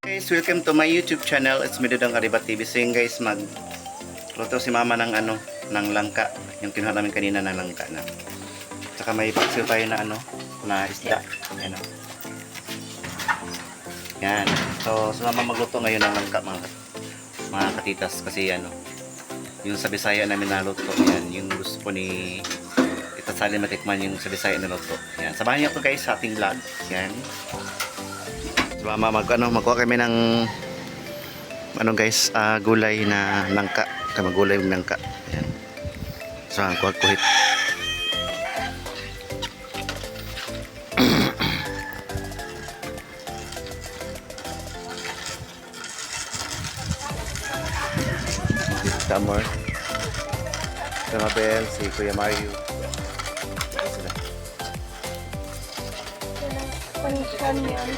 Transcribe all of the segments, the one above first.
Guys, welcome to my YouTube channel. It's me Dodong Arriba TV. So yun guys, magluto si mama ng ng langka. Yung kinuha namin kanina ng langka na. Tsaka may paksiw tayo na na isda. Ayan o. Yan. So, si mama magluto ngayon ng langka mga katitas. Kasi yung sa Bisaya namin naluto. Yan, yung gusto po ni Tita Sally matikman yung sa Bisaya na luto. Yan. Samahan niyo ako guys sa ating vlog. Yan. So, mama magkuha kami ng guys, gulay na langka. Gulay ng langka. Ayan. So, kuhit. Tamor. Si Mabel, si Kuya Mario. Sila. Panisyan yan.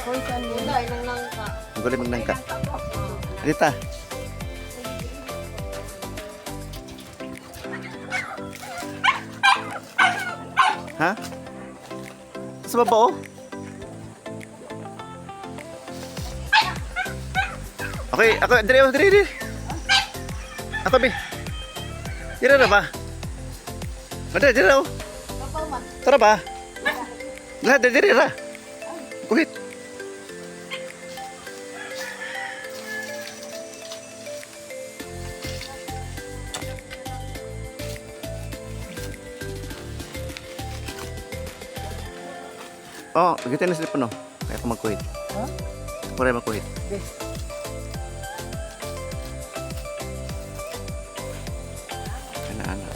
Panisyan yan. Ang gulay ng langka. Rita. Ha? Sa baba oh? Okay, ako, dire. Ako, be. Dire na ba? Dire oh. Tara ba? Lahat, dire ra. Kuhit. Oh, kita na sila no. Kaya ako magkuhit. Ha? Ako rin magkuhit. Be. Ana.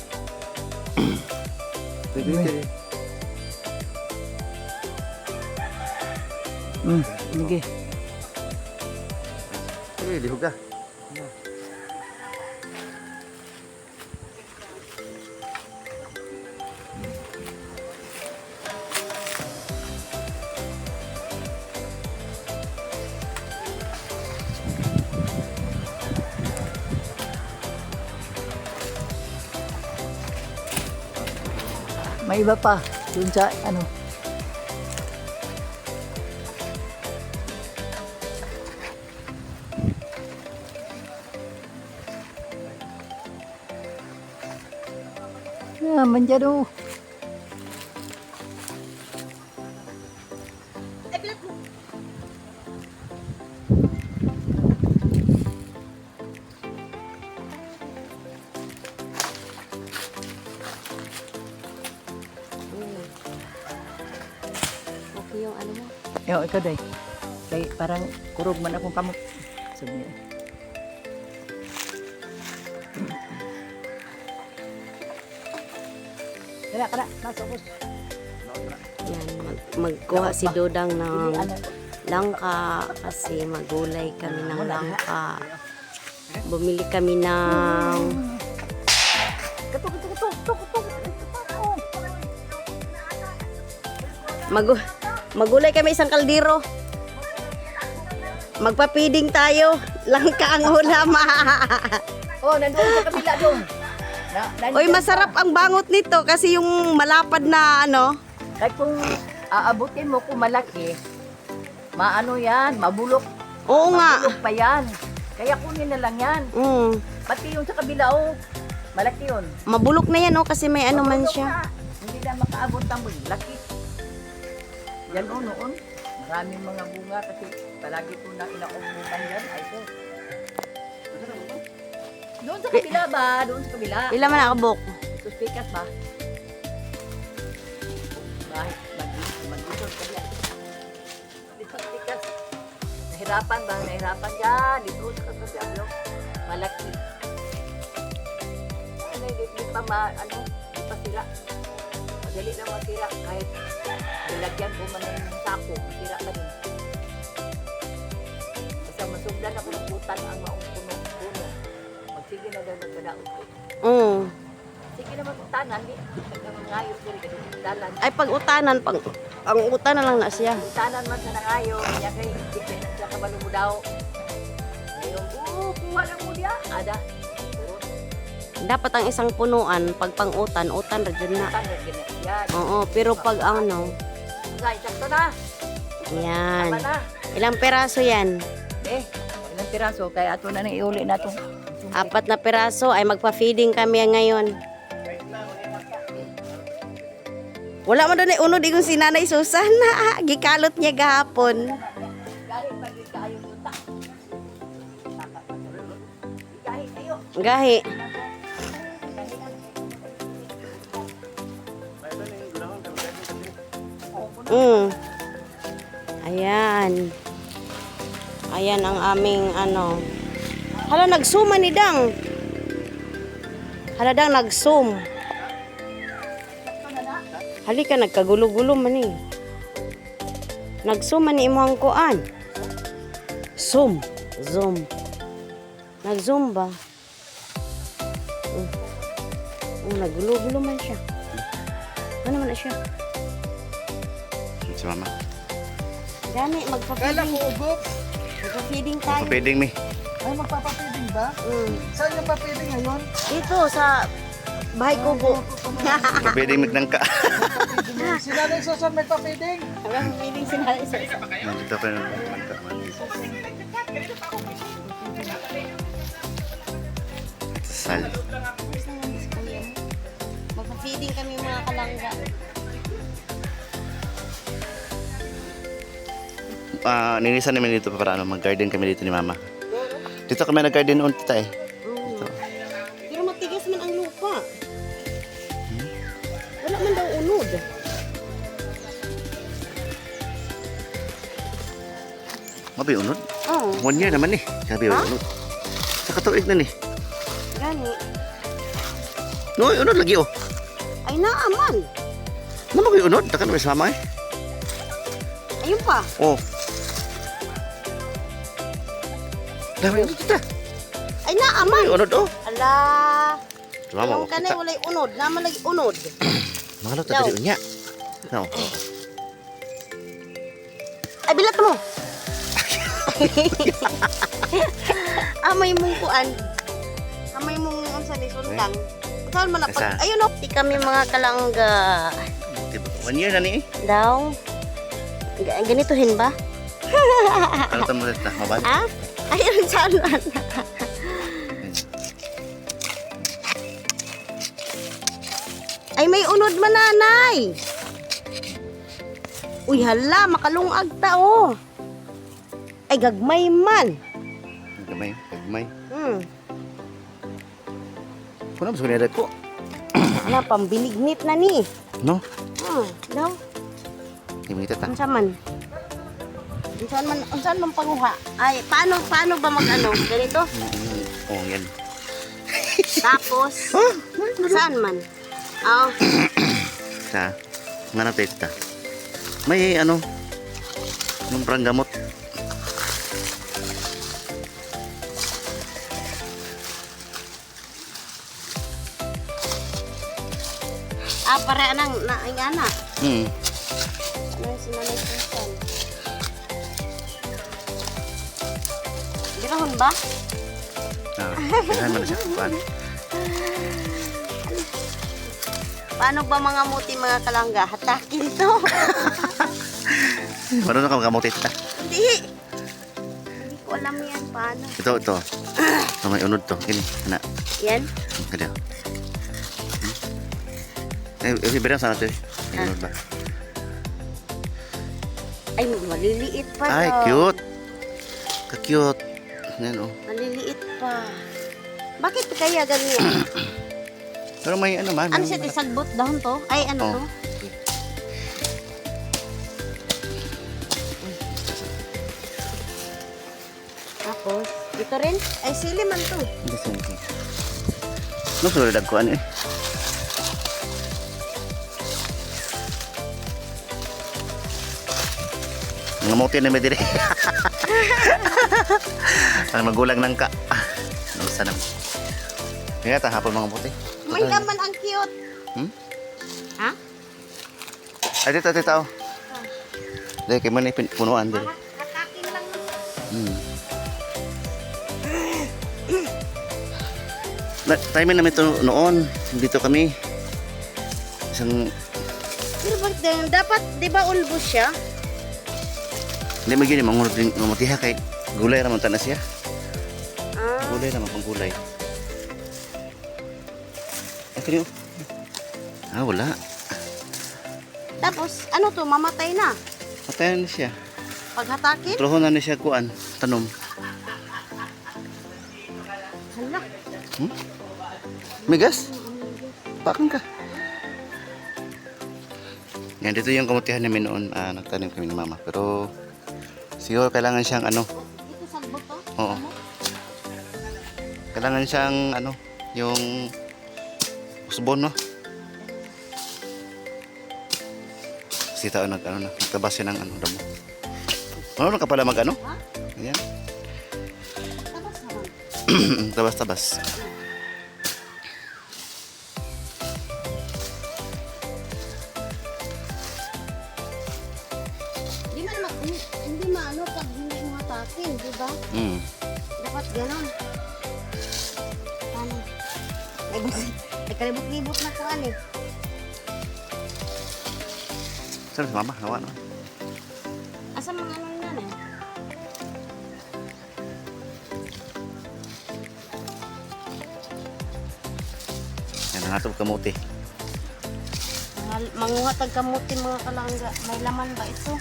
Sige. Sige. Lihog ka. May iba pa. Doon sa manjado. Okay yung mo. Yo, ikaw day. Kay parang kurog man akong kamot. Sabi niya. Kada, masok ko. Yan, magkuha si Dodang ng langka kasi magulay kami ng langka. Bumili kami ng magulay kami isang kaldero. Magpapiding tayo. Langka ang ulam. Oh, nandoon sa kabila doon. Oy, masarap ang bangot nito kasi yung malapad na Kahit kung aabutin mo kung malaki, maano yan, mabulok. Oo nga. Mabulok pa yan. Kaya kunin na lang yan. Pati yung sa kabila, malaki yun. Mabulok na yan kasi may man Mabulok siya. na. Hindi na makaabot ang laki. Yan noon. Maraming mga bunga kasi palagi ko na inaumutan yan. Ay, ito. Doon sa kabila ba? Doon sa kabila. Pila man nakabok. Ito speakers ba? Mag-dito kabila. Dito speakers. Nahirapan ba? Nahirapan yan. Dito sa kabila. Malaki. Hindi pa sila. Madali lang masira. Kahit nilagyan ko man ng sako, masira ka din. Basta masugdan ako ng putan ang maong puno. Magsige na daw nagkadaot ko. Sige naman utanan, di. Nangayos diri kasi dalan. Ay pag utanan, ang utanan lang na siya. Utanan man sa nangayo, niya kay di kay siya kabalo mo daw. Ngayon, kuha lang mo diya. Ada. Dapat ang isang punuan, pag pang-utan ra dyan na. Utan rin yan. Oo, pero pag Guys, sakto na. Yan. Tama na. Ilang peraso yan? Eh, ilang piraso. Kaya ato na nang iuli na to. 4 na peraso ay magpa-feeding kami ngayon. Wala mo doon unod igong si Nanay Susan na gikalot niya gahapon. Kahit pagod kayo luta. Kahit kayo. Gahi. Ayan. Ayan ang aming ano. Hala, nag-zoom man ni Dang. Hala, Dang, nag-zoom. Halika, nagkagulo-gulo man eh. Nag-zoom man ni imong kuan. Zoom. Zoom. Nag-zoom ba? Nagulo-gulo man siya. Ano man na siya? Si mama. Gani, magpa-feeding. Magpa-feeding tayo. Pwedeng mi. Ay, magpapapiding ba? Saan yung papiding ngayon? Ito, sa bahay kubo. Pwedeng magnangka. Si Nanay Susan may papiding. Magpa-feeding sila isa-isa. Dito pa yung nangka. Sal. Magpa-feeding kami mga kalangga. Ninisan namin dito para ano, mag-garden kami dito ni mama. Dito kami nag-garden noon tita eh. Pero matigas man ang lupa. Wala man daw unod. Mabi unod. Oo. 1 year naman eh. Sabi unod. Sa katuig na ni. Gani. No, unod lagi oh. Ay, naaman. Ano mag unod? Takan may sama eh. Ayun pa. Oh. Dami unod tita. Ay, naaman. May unod oh. Ala. Mama, Alam ka na, walay unod. Naman lagi unod. Mahalo ta diri unya. No. Ay, bilat mo. Amay mong kuan. Amay mong ang sa lisuntang. Saan man na pag... Asa? Ayun o. Di kami mga kalangga. 1 year na ni eh. Daw. Ganituhin ba? Ano ta mo dito? Mabal? Ha? Ayun, saan man. Ay, may unod man, nanay. Uy, hala, makalungag ta, oh. Ay, gagmay man. Gamay, gamay. Puno mas kunira ko. Ala, pambinignit na ni. No? Daw. Hindi ta. Unsa man? Unsan man panguha? Ay, paano ba mag-ano? Ganito? Oh, yan. Tapos, saan man? Oh, Sa ngano tita. May ano? Nung parang gamot. para anang naingana. Ano si Nanay Susan? Girahon ba? Kailangan man siya. Paano ba mga muti mga kalangga? Hatakin to. Marunong ka magamote tita. Hindi. Hindi ko alam yan paano. Ito. May unod to. Ini, anak. Yan? Kada. Berang sana to. May unod ba? Ay, maliliit pa Ay, to. cute. Ka-cute. Yan oh. Maliliit pa. Bakit kaya ganyan? Pero may ano man. Ano siya, tisagbot dahon to? Ay, ano Oh. to? Tapos, ito rin. Ay, sili man to. Hindi sini. No, sulit dagkuan eh. Mga mote na may dire. Ang magulang ng ka. Nausa na. Kaya ta hapon mga mote. May laman ang cute. Ha? Ay, dito, oh. Dahil kayo man ay punuan din. Hatakin lang naman. Time namin ito noon. Dito kami. Isang... Pero bakit dapat, di ba ulbos siya? Hindi mo gini, mangunod din mamutiha kay gulay raman tanas siya. Ah, Gulay naman pang gulay. Ay, kanyo. Ah, wala. tapos, ano to, mamatay na. Patayan na siya. Paghatakin? Trohon na siya kuan, tanom. Hala. Migas? Pakan ka. Yan, dito yung kamutihan namin noon. Nagtanim kami ni mama. Pero, siguro kailangan siyang ano. Ito sagbot to? Oo. Kailangan siyang ano, yung usbon, no? Kasi tao nagtabas siya ng ano, damo. Ano ka pala mag ano? Ha? Ayan. Tapos naman. Tabas-tabas. Hindi maano pag hindi mo hatakin, di ba? Mm. Dapat ganon. Ano? Ay, kalibot-libot na ko eh. Saan si mama? Hawa no? Asa mga ano yan eh? Yan ang atong kamuti. Manguhatag kamuti mga kalangga. May laman ba ito?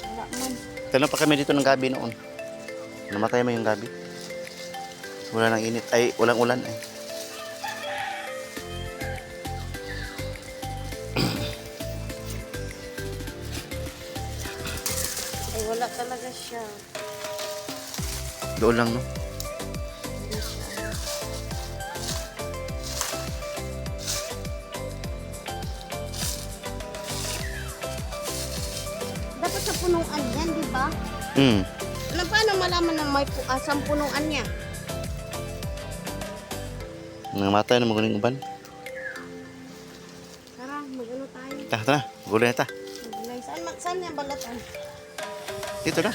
Wala man. Kailan pa kami dito ng gabi noon? Namatay mo yung gabi? Wala nang init. Ay, walang ulan eh. Ay, wala talaga siya. Doon lang no? Hindi siya. Dapat sa punuan yan, di ba? Hmm. Ano, paano malaman na may asang punuan niya? Namatay na magaling uban. Tara, mag-ano tayo. Tara, gulay na ta. Maglay. Saan niya balatan? Dito na.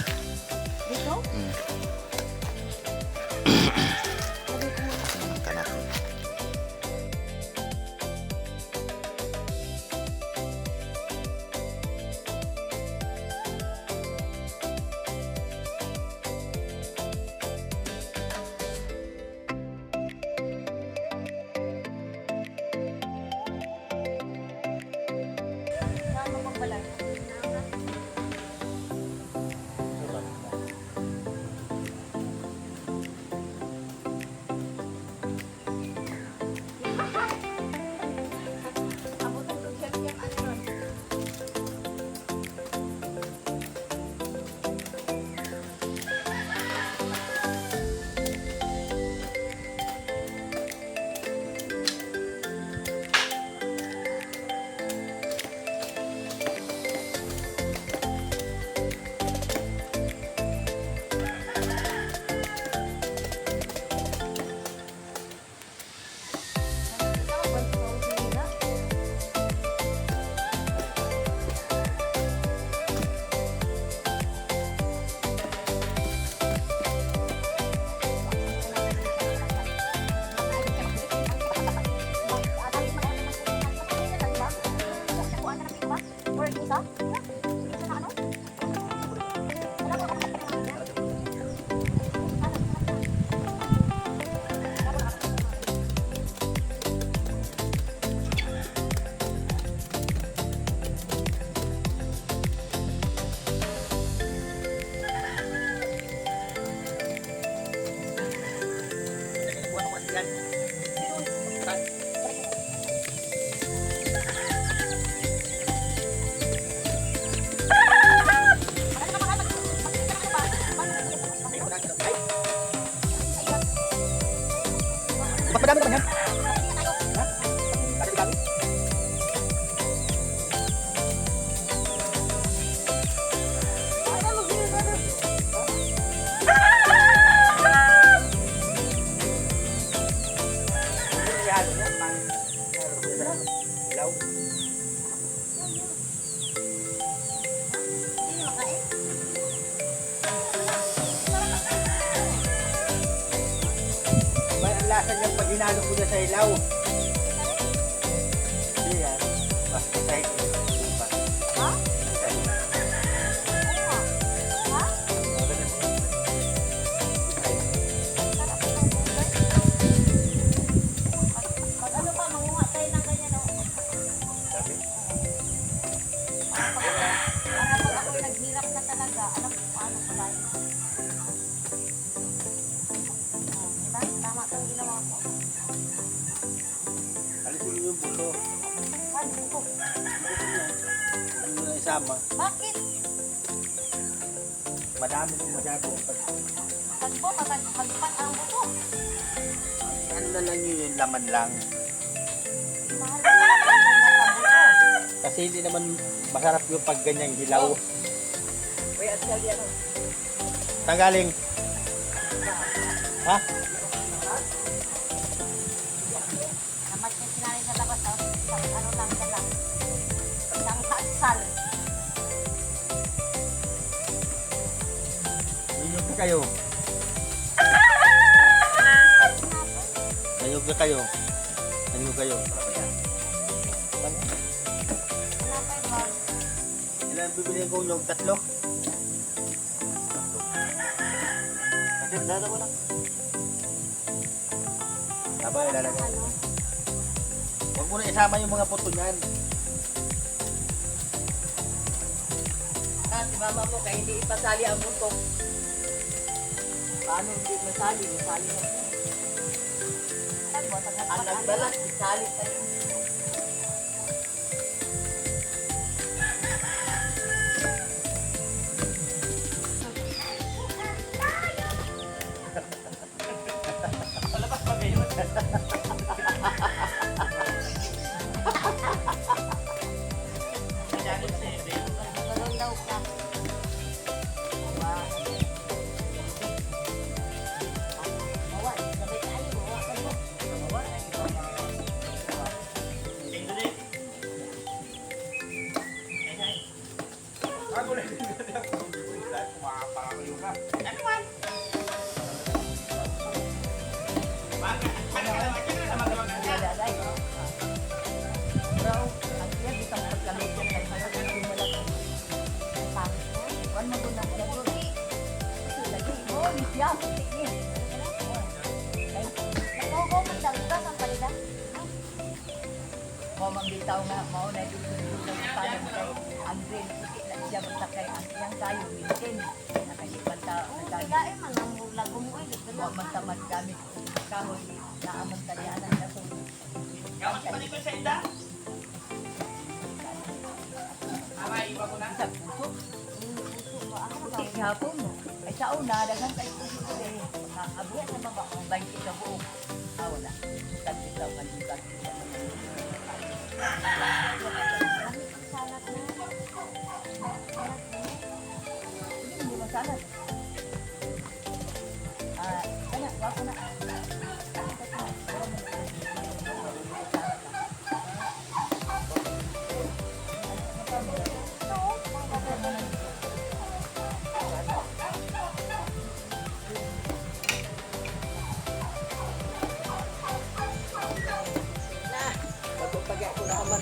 Dito? Hmm. Sabi ko na. Kanak. Saan mo magbalay? Abutin ko siya yung ano nun. Papadami naman yan. Hindi makain. May ang lasa niya pag hinalo ko na sa ilaw. Hindi yan. Basta sa Ha? Tama. Bakit? Madami ng madami. Tagbo, magpagpan ang buto. Ano na lang yun, laman lang. Mahal na lang ang buto. Kasi hindi naman masarap yung pag ganyang hilaw. Kaya at sabi ano, Tanggaling. Ha? Namat yung sinanay sa labas, ano lang ka lang. Isang kasal. Niyog na kayo. Niyog na kayo. Niyog kayo. Hanapay ba? Ilan bibili kong nyog? 3? Bakit? Dalawa lang. Sabay, lalagay. Huwag mo na isama yung mga puto niyan. si mama mo kaya hindi ipasali ang buntok. Paano hindi masali? Masali na. Tagbo, Ang tagbo. nagbalas, isali tayo. Ganun daw ka. Mawa, sabay tayo. Mawa, tagbo. Bro, ang iya bitang pagkaluto kay mga hindi mo lang. Wan mo doon ang lalo. Lagi mo, niya, sige. Nakuha mo dagdag ang palida. Mo mambitaw nga mao na dito sa paano kay ang green na siya basta kay ang iyang kayo mintin. Nakalipan ta Oo, sa kaya man ang lagong mo. Wa man ta magdamit kahoy na amang talyanan na to. Gawas pa dito sa inda? Sa puso. Puti gihapon mo. Ay sa una, daghang kay puso ko eh. Nakaabot na mga 20 ka buong. Wala. Tagpitaw ka dito. Salat na. Hindi mo masalat. Kaya, wako na. Pagpapagya ko na naman.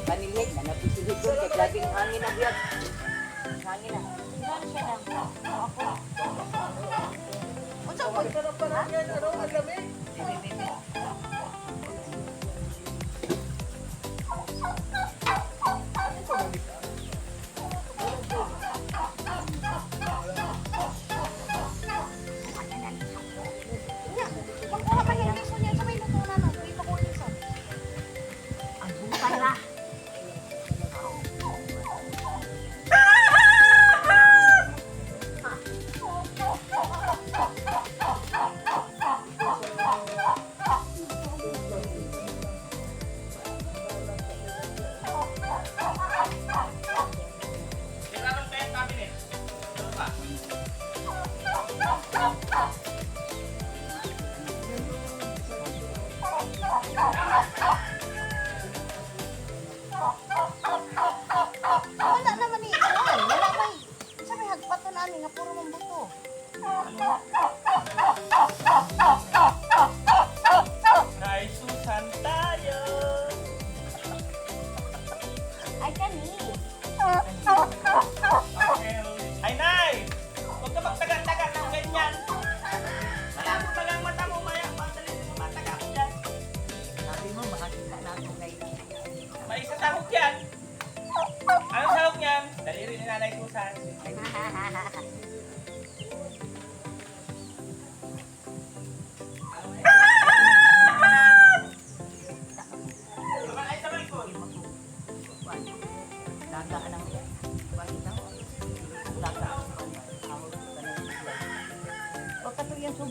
Panilhig na napisilhig doon kay grabing hangin na biyag. Hangin na. Ilan siya lang. Ako. Unsa ko? Magkuha pa yung liso niya. Sabay na na. Sabay na ko liso. Ang butay na. Wala naman ni Iwan. Wala may. Sabay hagpato na nga puro mong buto. Kay Susan tayo! Ay, kani. Ay, Nay! Huwag ka magtagal-tagal ng ganyan. Malabo pa lang mata mo, maya. Pasalin mo mataga ko dyan. Sabi mo, makakita na ako ngayon. May isa sahog yan. Anong sahog yan? Daliri ni Nanay Susan. Ay, sabay ko. Daga ng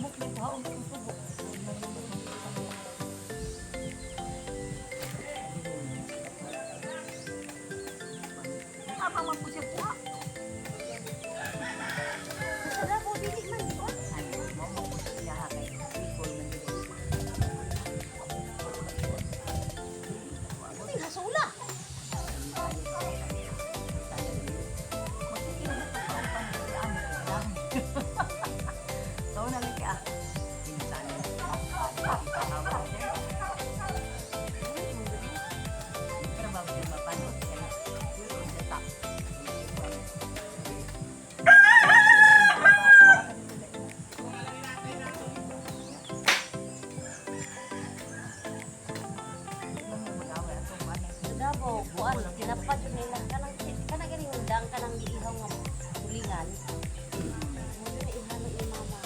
Subok ni Paon kung subok. Apa man po siya kuha? Sada ko dili man ko. Ano, mo po siya kay people man dito. Uy, hasula. Tahu na lagi ah. Insan. Trabaho din mapanood kaya yun ang data. Sada po kuan tinapad nila kanang gani undang kanang giihaw nga tulingan. Mo ni ihalo ni mama.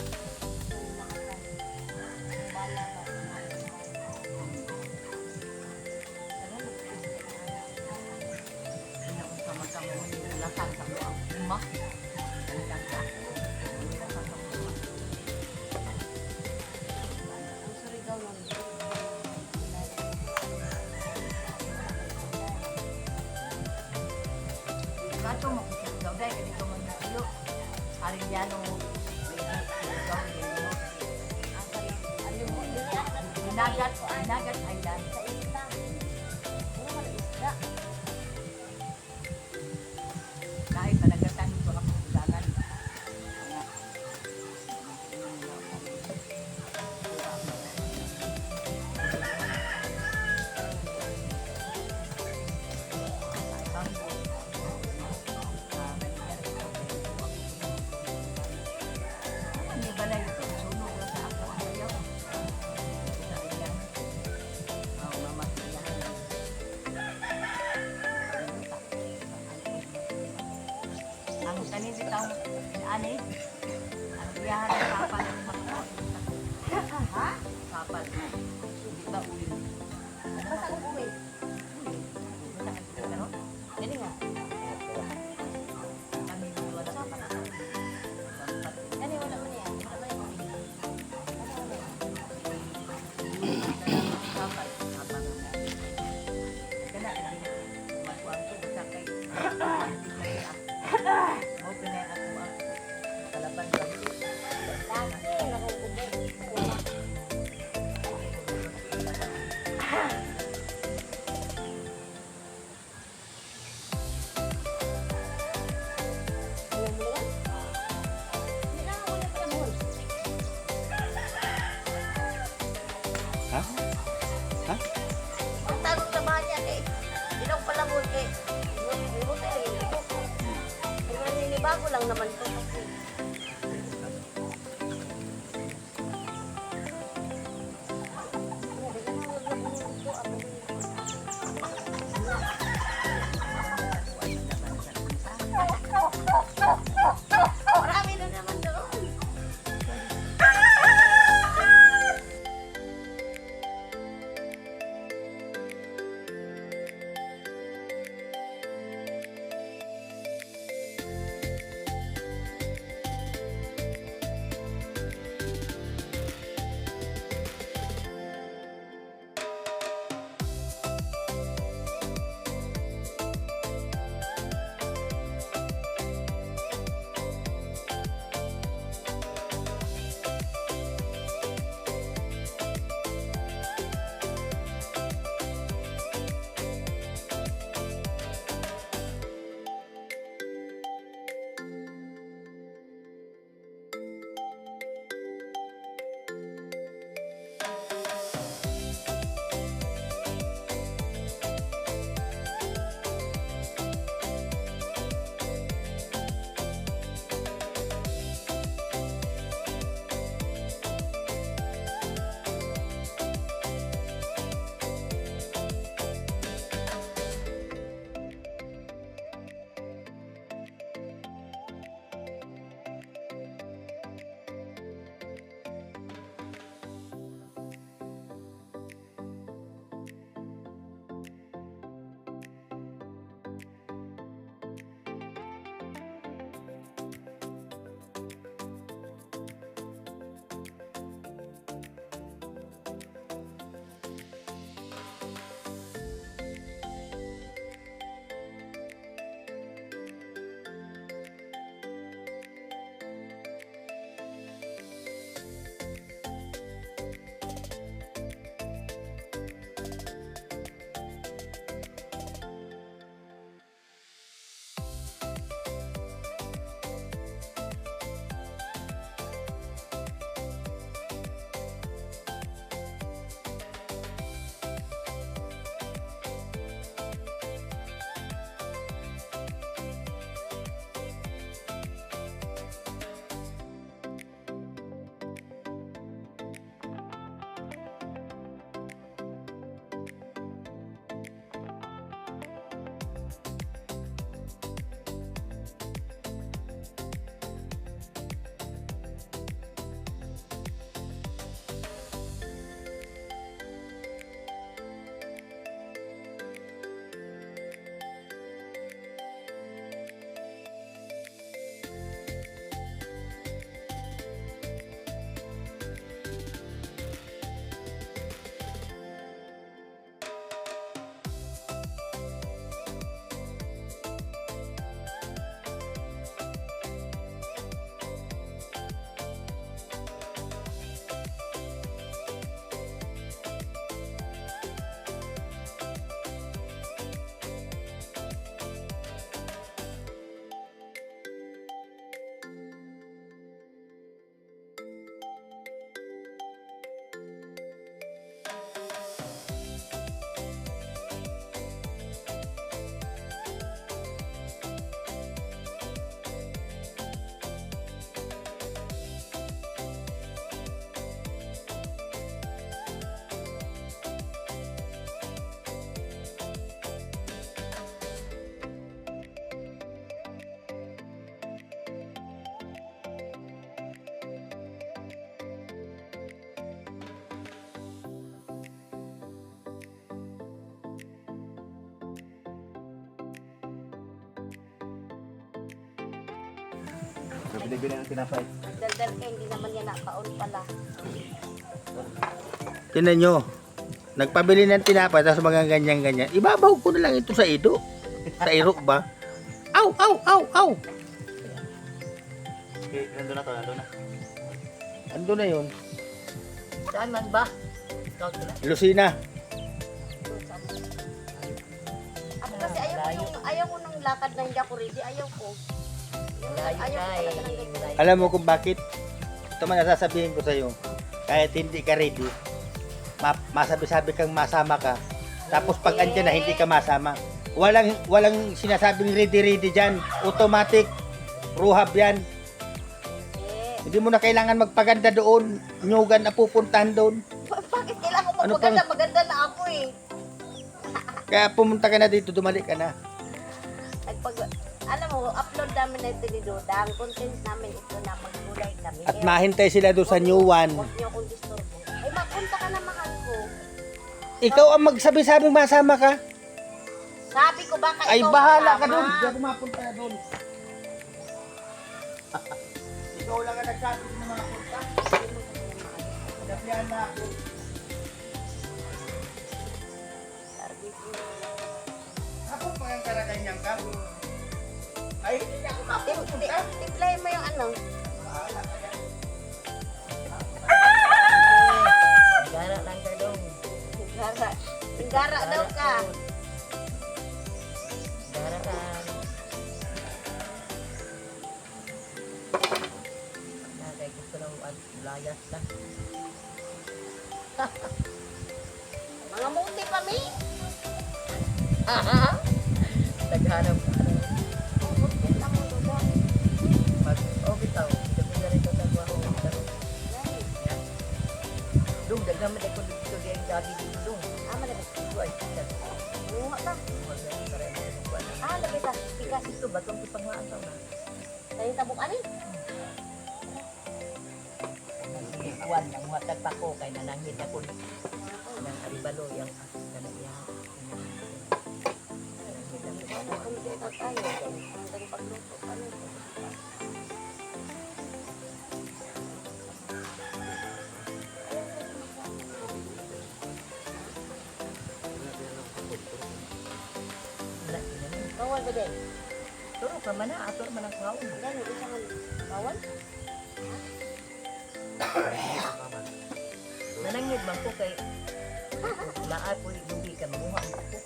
Bala ba. Sama-sama menjelaskan sama rumah. Ang surigaw lang. Kato mo kung daw dahil ganito mo na ilo. Arilyano ikaw din mo. Ano mo niya? Hinagat Island. Sa isla. Ano man isla? Dahil panagatan ito ako ulangan. Hindi ba na ito? Sunog na sa ako ang ayaw. Sa iyan. Mamasiyahan. Ang tanin si taong ani, ang biyahan ng kapal ng mga ha? Kapal. Di ba ulo? Basta ko uwi. Dili nga. Kami dua na kapal. Dali wala man yan. Wala man yan. Kapal. Kapal. Kaya magkwanto sa kay mo pinay ako ang kalaban ba? Lagi nakukubay. Alam mo yan? Hindi na ako nagpamon. Ha? Ha? Ang tanong sa bahay niya kay ilaw pala mo kay Lumot ay ilibok. Pero ninibago lang naman to kasi. Marami na naman doon. Bibili-bili ng tinapay. Daldal ka, hindi naman yan nakaon pala. Tinan nyo. Nagpabili ng tinapay, tapos mga ganyan-ganyan. Ibabaw ko na lang ito sa ido. Sa irok ba? Aw, aw, aw, aw. Okay, nandun na to, nandun na. Ando na yun. Saan man ba? Ikaw sila. Lucina. Ako kasi ayaw ko nung lakad na hindi ako ready. Ayaw ko. Malayo Ayaw ko ka talaga ng ganyan. eh. Alam mo kung bakit? Ito man nasasabihin ko sa'yo. Kahit hindi ka ready, masabi-sabi kang masama ka. Tapos pag andyan na, hindi ka masama. Walang sinasabing ready dyan. Automatic. Ruhab yan. Eh, Hindi mo na kailangan magpaganda doon. Nyugan na pupuntahan doon. bakit kailangan ko Ano maganda? Maganda na ako eh. Kaya pumunta ka na dito, dumalik ka na. Alam mo, upload namin na ito ni Dodang. Content namin ito na maggulay kami. At mahintay sila doon sa new one. Huwag niyo akong disturbo. Ay, magpunta ka na mahal ko. Ikaw ang magsabi-sabing masama ka. Sabi ko baka Ay, ikaw bahala ka kasama. doon. Hindi ako mapunta na doon. Ikaw lang ang nagsabi na mapunta. Sinabihan na ako. Ako pa ang karaganyan ka. Ay, hindi ako mapunta. Timplay mo yung ano. Gara lang ka dong. Gara. Gara daw ka. Gara lang. Nakay gusto lang layas na. Mga muti pa, mi. Naghanap ka na. Muti lang mo, Dodang. Bitaw. Hindi na rin ito nagwaho. Dong, dagamit ako dito di ang gabi dito dong. Malabit. Ito ay kita. Bunga na. Labit ah. Bigas. Ito, batong ipanglaan tao na. Tayo tabok ani. Nagkuhan ng watag pa ko kay nanangit ako ng aribalo yung kanang yang Kung di ito tayo. Ang dali pagluto. Ano ito? Bawal ba din? Turo ka man na, ato man ang kaon. Yan, yung isang bawal? Nanangit man ko kay laat ko hindi ka mamuha ang ako.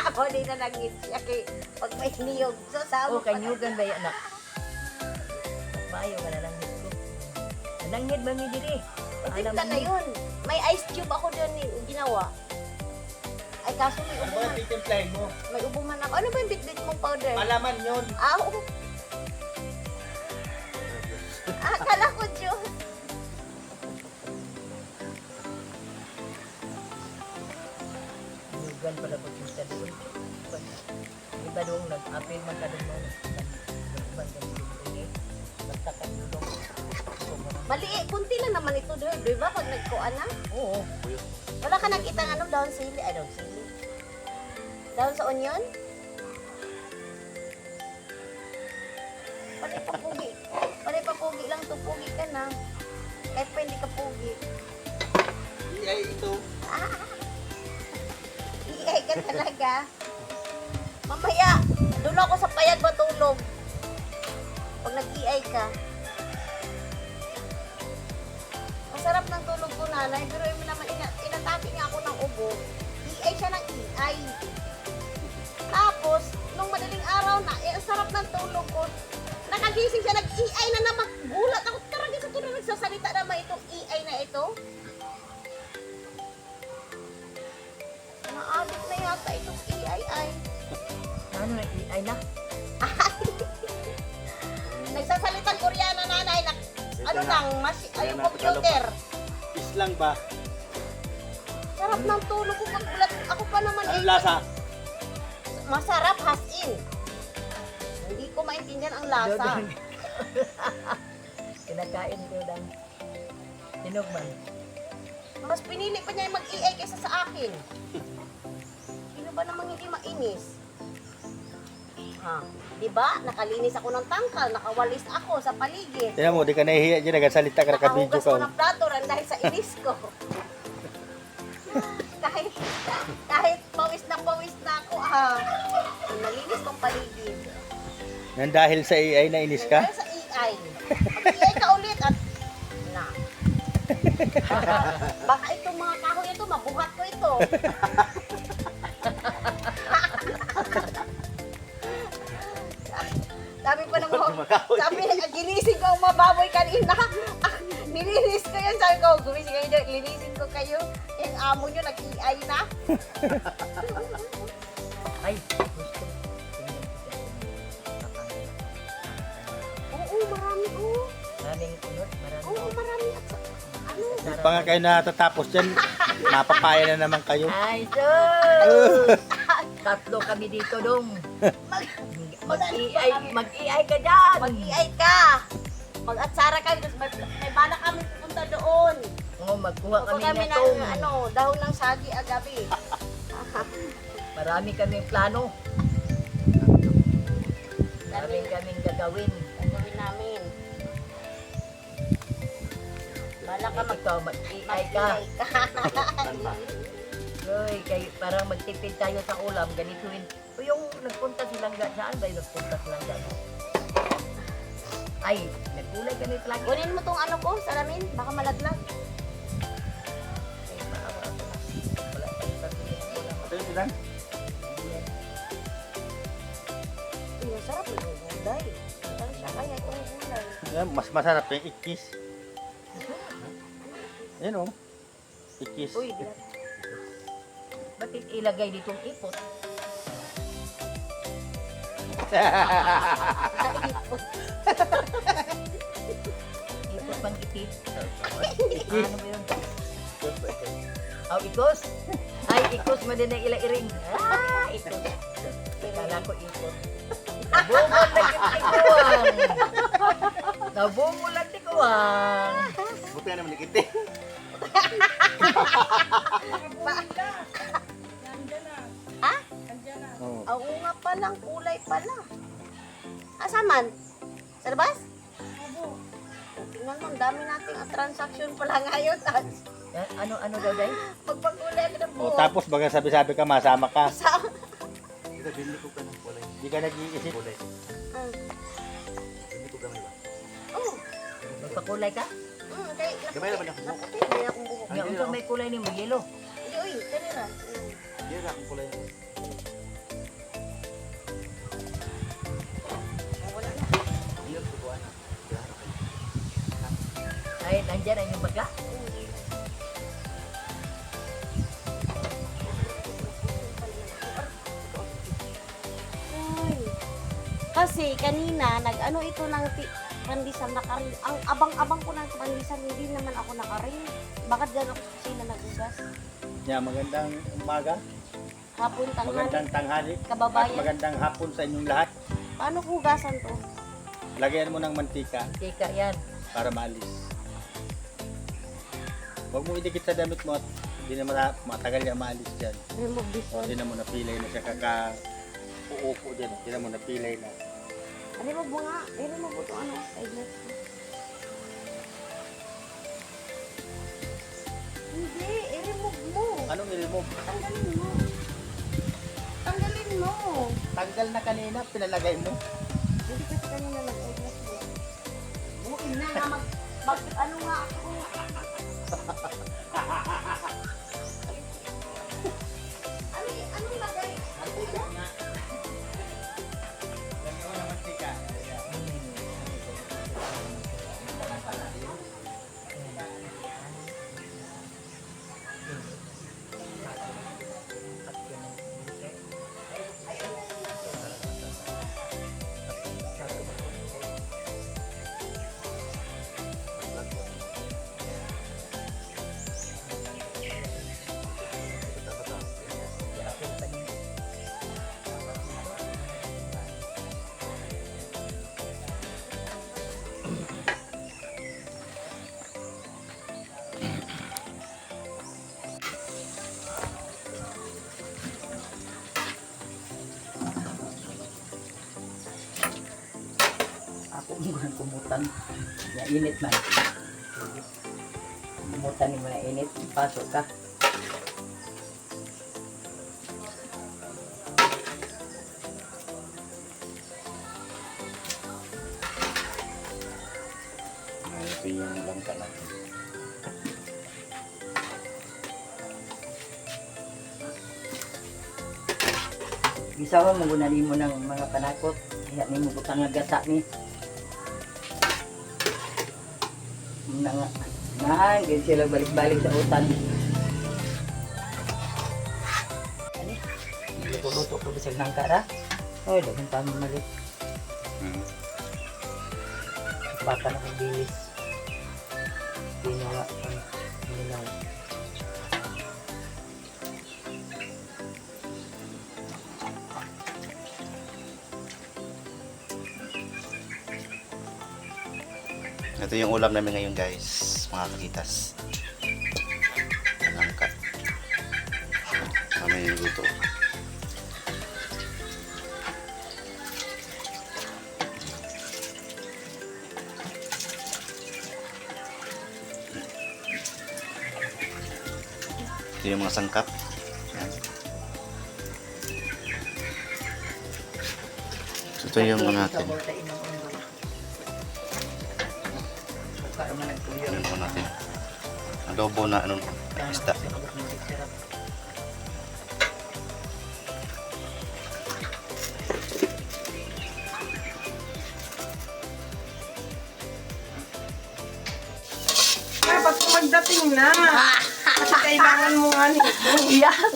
Ako di na nangit siya kay pag may niyog. So, sa O kanyugan ba yan na? Mayo ka nanangit ko. Nanangit man mi diri. Itinta na yun. May ice cube ako doon ginawa. Ay, kaso may Ano ubo ba man. titimplahin mo? May ubo man ako. Ano ba yung bit-bit mong powder? Malaman yun. Oo. Kala ko, Diyos. Kanyugan pala ko sa doon. Iba doon nag-apil man ka doon mo. Nag-iban ka doon. Nagtakat doon. Maliit. Kunti lang naman ito doon. Di ba? Pag nagkuan na. Oo. Wala ka nakita ng ano, down sili. Ay, down sili. Down sa onion? Panay pa pugi. Panay pa pugi lang to. Pugi ka na. Kahit pa hindi ka pugi. Ay, ito. Iay ka talaga. Mamaya, doon ako sa payag matulog. Pag nag-iay ka. Masarap ng tulog ko, nanay. Pero yun naman, inatake niya ako ng ubo. Iay siya ng iay. Tapos, nung madaling araw na, ang sarap ng tulog ko. Nakagising siya, nag-iay na naman. Gulat ako talaga sa tulog. Nagsasalita naman itong iay na ito. Na-addict na yata itong iay-ay. Ano na, ay na. Nagsasalitang Koreano, nanay. Ano na. lang, ay yung computer. Islang ba? Sarap ng tulog ko. Pagbulat ako pa naman. Anong lasa? Masarap, has-in. Hindi ko maintindihan ang lasa. Kinakain ko lang. Tinog man. Mas pinili pa niya yung mag-EA kaysa sa akin. Sino ba namang hindi mainis? Ha, di ba? Nakalinis ako ng tangkal, nakawalis ako sa paligid. Tingnan mo, di ka nahihiya dyan, nagsalita ka, nakabidyo Nakahugas ko ka. ng plato rin dahil sa inis ko. kahit pawis na ako, nalinis kong paligid. Nang dahil sa AI na inis ka? Dahil sa AI. Mag-AI ka ulit at na. Baka itong mga kahoy ito, mabuhat ko ito. Sabi pa ng sabi, ginising ko ang mababoy kanina. Nilinis ko yan. Sabi ko, gumising kayo, linisin ko kayo. Yung amo nyo, nag-AI na. Ay, gusto. Oo, marami. Oo, Maraming unod, maraming oo, marami. At ano? Di pa nga kayo natatapos dyan, mapapaya na naman kayo. Ay, sus! Tatlo kami dito dong. Mag-AI ka dyan. Mag-AI ka. Mag-atsara ka. May bala kami pupunta doon. Oo, magkuha Kuha kami kami na tong. ng dahon ng sagi agabi. Marami kaming plano. Maraming kaming gagawin. Gagawin namin. Bala ka Ikaw, mag-AI ka. mag-AI ka. Uy, kayo, parang magtipid tayo sa ulam. Ganituin. O yung nagpunta silang saan ba yung nagpunta silang Ay, nagkulay kami lagi. Kunin mo tong ano ko, salamin. Baka malaglag. Ay, maawa ako na. Wala tayong pagpili ng ulam. Ito yun lang. Ang sarap yung gulay. Ang siya kaya itong gulay. Yan, mas masarap yung ikis. Yan o. Ikis. Uy, Bakit ilagay ditong ipot? Ipot pang itip. Ano ba yun? Oh, ikos? Ay, ikos mo din ang ilairing. Ikos. Kala ko ipot. Nabungol lang yung tikuang. Nabungol lang tikuang. Buti na naman nikiti. Oo. Oo nga palang, kulay pala. Asaman? Sa labas? Tingnan mo, ang dami nating transaction pala ngayon. Ano daw, Day? Magpagulay ka ng O, buhok. tapos baga sabi-sabi ka, masama ka. Sa... Ito, bili ko ka ng kulay. Hindi ka nag-iisip. Kulay. Bili ko gamay ba? Oh, Magpakulay ka? kay... Gamay naman ako. Naputi, kaya akong buhok. Nga, unsa may kulay ni mo, yellow. Hindi, uy, kanina. Hindi na akong kulay. Wala na. Hindi na subuan na. Ay, nandyan ang yung baga. Ay. Kasi kanina, nag-ano ito ng pandisan nakarin. Ang abang-abang ko ng pandisan, hindi naman ako nakarin. Bakit dyan ako sila nagugas? Yeah, magandang umaga, Hapon, tanghali, magandang tanghali, at kababayan. magandang hapon sa inyong lahat. Paano hugasan to? Lagyan mo ng mantika Tika yan. para maalis. Huwag mo idikit sa damit mo at hindi na matagal yan maalis dyan. Remove this one. Hindi na mo napilay na siya uupo dyan. Hindi na mo napilay na. Remove mo nga. I-remove mo ito ano. Side Hindi, i-remove mo. Anong i-remove? Tanggalin mo. Tanggalin mo. Tanggal na kanina, pinalagay mo. Hindi kasi kanina nag-eyeglass mo. Bukin na nga ano nga ako. Ano lagay? Lagyan mo ng mantika. Ako mo ng kumutan. Ya init man. Kumutan ni mo na init. Pasok ka. Ito yung langka natin. Gisawa mo guna nimo ng mga panakot. Iya nimo butang nga gata ni. Nga, gid sila balik-balik sa utan. Ani? Luto-luto ko bisag nang kara. Oy, dagan pa mo malit. Baka na kong bilis. Ginawa ang nilaw. Ito yung ulam namin ngayon guys, mga kakitas. Langka. Kami yung luto. Ito yung mga sangkap. Yan. Ito yung ano natin. Ano po natin? Adobo na ano, isda. Dapat kung magdating na. Kasi kailangan mo nga nito. Yes!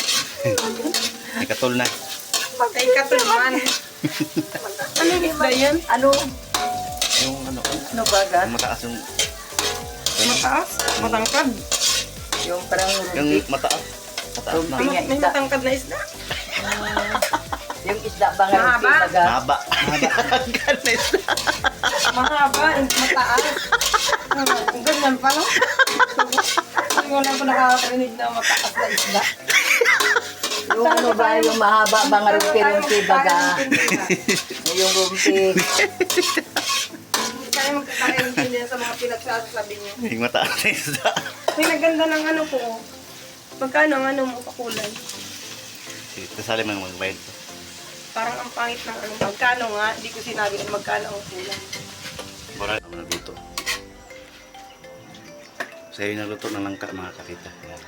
May katol na. Patay ka to naman. Ano yung isda yan? Ano? Yung ano, Ano baga? yung mataas yung Mataas? Matangkad? Yung parang yung rumpi. mataas. Mataas na. Rumpi nga May isda. matangkad na isda? Yung isda ba nga rumpi Mahaba? baga? Mahaba. Mahaba na isda. Mahaba, mataas. Ang ganyan pa, no? Hindi ko lang po nakakarinig na mataas na isda. Yung ano ba, yung mahaba ba nga rumpi-rumpi baga? Yung rumpi. Hindi tayo magkakaintindihan sa mga pinagsasabi niyo. Yung mataas na isda. May naganda ng ano po. Magkano ang ano mo kakulay? Kasali mo yung magbayad ko. Parang ang pangit ng ano. Magkano nga? Hindi ko sinabi kung magkano ang kulay. Bora naman nagluto. So yun nagluto ng langka mga kakita. Yan.